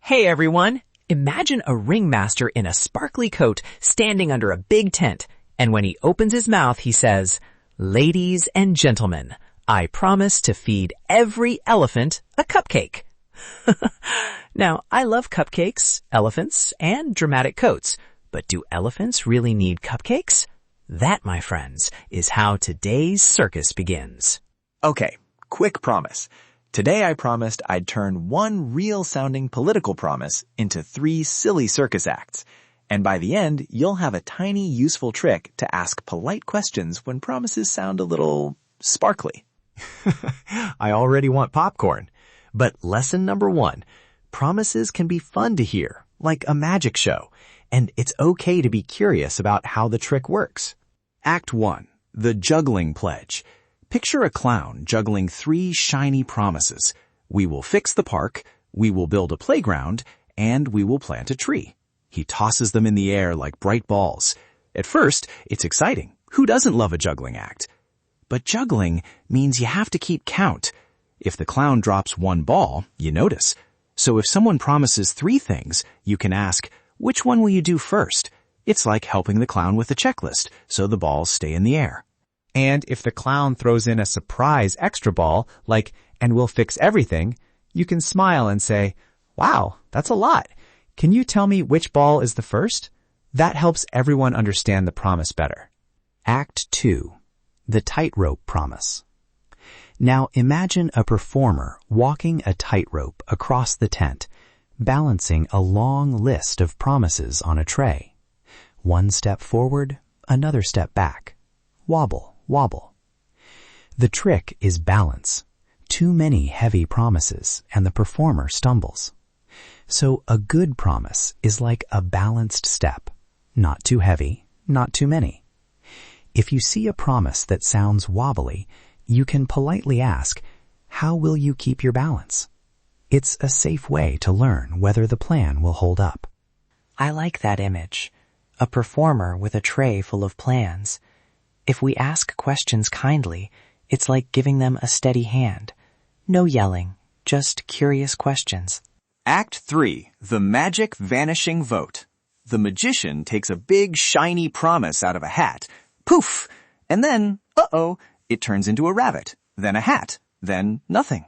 Hey everyone! Imagine a ringmaster in a sparkly coat standing under a big tent, and when he opens his mouth he says, "Ladies and gentlemen, I promise to feed every elephant a cupcake." Now, I love cupcakes, elephants, and dramatic coats, but do elephants really need cupcakes? That, my friends, is how today's circus begins. Okay, quick promise. Today I promised I'd turn one real-sounding political promise into 3 silly circus acts. And by the end, you'll have a tiny, useful trick to ask polite questions when promises sound a little sparkly. I already want popcorn. But lesson number 1, promises can be fun to hear, like a magic show, and it's okay to be curious about how the trick works. Act 1, the Juggling Pledge. Picture a clown juggling 3 shiny promises. We will fix the park, we will build a playground, and we will plant a tree. He tosses them in the air like bright balls. At first, it's exciting. Who doesn't love a juggling act? But juggling means you have to keep count. If the clown drops 1 ball, you notice. So if someone promises 3 things, you can ask, which one will you do first? It's like helping the clown with a checklist, so the balls stay in the air. And if the clown throws in a surprise extra ball, like, "and we'll fix everything," you can smile and say, "Wow, that's a lot. Can you tell me which ball is the first?" That helps everyone understand the promise better. Act 2, the Tightrope Promise. Now imagine a performer walking a tightrope across the tent, balancing a long list of promises on a tray. 1 step forward, another step back. Wobble, wobble. The trick is balance. Too many heavy promises and the performer stumbles. So a good promise is like a balanced step. Not too heavy, not too many. If you see a promise that sounds wobbly, you can politely ask, how will you keep your balance? It's a safe way to learn whether the plan will hold up. I like that image. A performer with a tray full of plans. If we ask questions kindly, it's like giving them a steady hand. No yelling, just curious questions. Act 3, the Magic Vanishing Vote. The magician takes a big, shiny promise out of a hat. Poof! And then, it turns into a rabbit, then a hat, then nothing.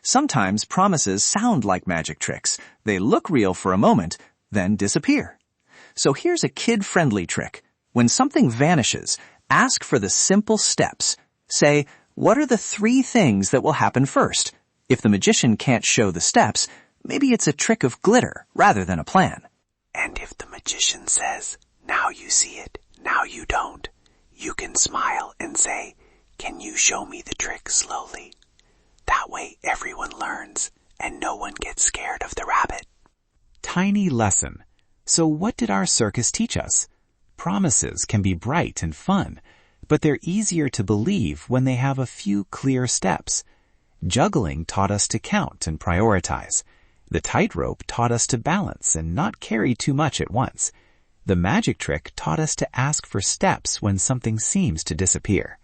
Sometimes promises sound like magic tricks. They look real for a moment, then disappear. So here's a kid-friendly trick. When something vanishes, ask for the simple steps. Say, what are the 3 things that will happen first? If the magician can't show the steps, maybe it's a trick of glitter rather than a plan. And if the magician says, now you see it, now you don't, you can smile and say, can you show me the trick slowly? That way everyone learns and no one gets scared of the rabbit. Tiny lesson. So what did our circus teach us? Promises can be bright and fun, but they're easier to believe when they have a few clear steps. Juggling taught us to count and prioritize. The tightrope taught us to balance and not carry too much at once. The magic trick taught us to ask for steps when something seems to disappear.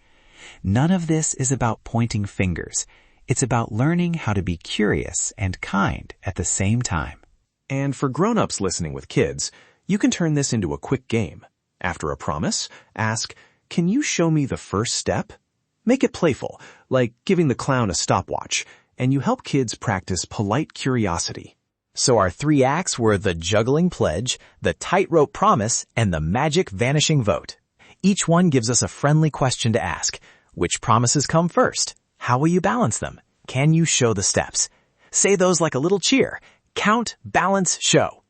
None of this is about pointing fingers. It's about learning how to be curious and kind at the same time. And for grown-ups listening with kids, you can turn this into a quick game. After a promise, ask, can you show me the first step? Make it playful, like giving the clown a stopwatch, and you help kids practice polite curiosity. So our 3 acts were the Juggling Pledge, the Tightrope Promise, and the Magic Vanishing Vote. Each one gives us a friendly question to ask. Which promises come first? How will you balance them? Can you show the steps? Say those like a little cheer. Count, balance, show.